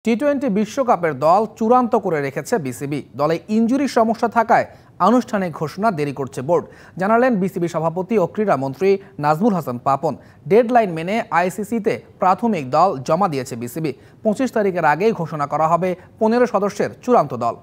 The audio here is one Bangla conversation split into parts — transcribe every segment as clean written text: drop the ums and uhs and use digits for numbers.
টি-20 বিশ্বকাপের দল চূড়ান্ত করে রেখেছে বিসিবি। দলে ইনজুরির সমস্যা থাকায় আনুষ্ঠানিক ঘোষণা দেরি করছে বোর্ড, জানালেন বিসিবি সভাপতি ও ক্রীড়ামন্ত্রী নাজমুল হাসান পাপন। ডেডলাইন মেনে আইসিসিতে প্রাথমিক দল জমা দিয়েছে বিসিবি। 25 তারিখের আগেই ঘোষণা করা হবে 15 সদস্যের চূড়ান্ত দল।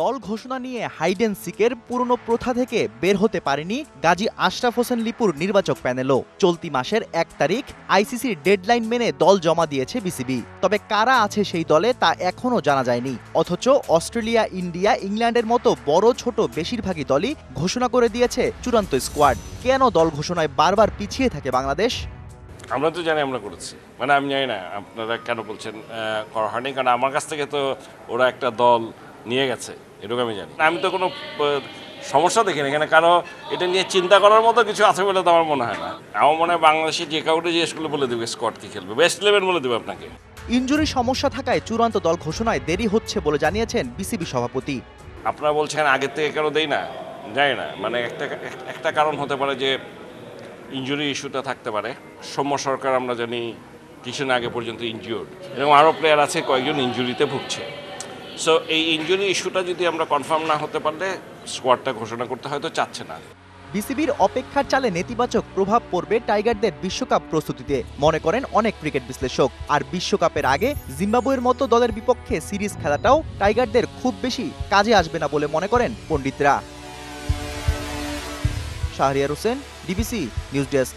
দল ঘোষণা নিয়ে হাইড অ্যান্ড সিকের পুরনো প্রথা থেকে বের হতে পারেনি গাজী আশরাফ হোসেন লিপুর নির্বাচক প্যানেলও। চলতি মাসের 1 তারিখ আইসিসির ডেডলাইন মেনে দল জমা দিয়েছে বিসিবি। তবে কারা আছে সেই দলে তা এখনও জানা যায়নি। অথচ অস্ট্রেলিয়া, ইন্ডিয়া, ইংল্যান্ডের মতো বড় ছোট বেশিরভাগই দলই ঘোষণা করে দিয়েছে চূড়ান্ত স্কোয়াড। কেন দল ঘোষণায় বারবার পিছিয়ে থাকে বাংলাদেশ? আমরা তো জানি আমরা করেছি, মানে আমি জানি না আপনারা কেন বলছেন করা হয়নি, কারণ আমার কাছ থেকে তো ওরা একটা দল নিয়ে গেছে, এটুকু আমি জানি। আমি তো কোনো সমস্যা দেখি না এখানে, কারো এটা নিয়ে চিন্তা করার মতো কিছু আছে বলে তো আমার মনে হয় না। আমার মনে হয় বাংলাদেশে যে কাউকে জিজ্ঞেস করলে বলে দেবে স্কোয়াড কি খেলবে, বেস্ট 11 বলে দেবে আপনাকে। ইনজুরির সমস্যা থাকায় চূড়ান্ত দল ঘোষণায় দেরি হচ্ছে বলে জানিয়েছেন বিসিবি সভাপতি। আপনারা বলছেন আগের থেকে কেন দেই না, জানি না, মানে একটা কারণ হতে পারে যে ইনজুরি ইস্যুটা থাকতে পারে। সৌম্য সরকার আমরা জানি কিছুদিন আগে পর্যন্ত ইনজিওর্ড, এবং আরও প্লেয়ার আছে কয়েকজন ইনজুরিতে ভুগছে। সো এই ইনজুরি ইস্যুটা যদি আমরা কনফার্ম না হতে পারলে স্কোয়াডটা ঘোষণা করতে হয়তো চাচ্ছে না। বিসিবির অপেক্ষার চালে নেতিবাচক প্রভাব পড়বে টাইগারদের বিশ্বকাপ প্রস্তুতিতে, মনে করেন অনেক ক্রিকেট বিশ্লেষক। আর বিশ্বকাপের আগে জিম্বাবুয়ের মতো দলের বিপক্ষে সিরিজ খেলাটাও টাইগারদের খুব বেশি কাজে আসবে না বলে মনে করেন পণ্ডিতরা। Shahriar Hossain, DBC news desk.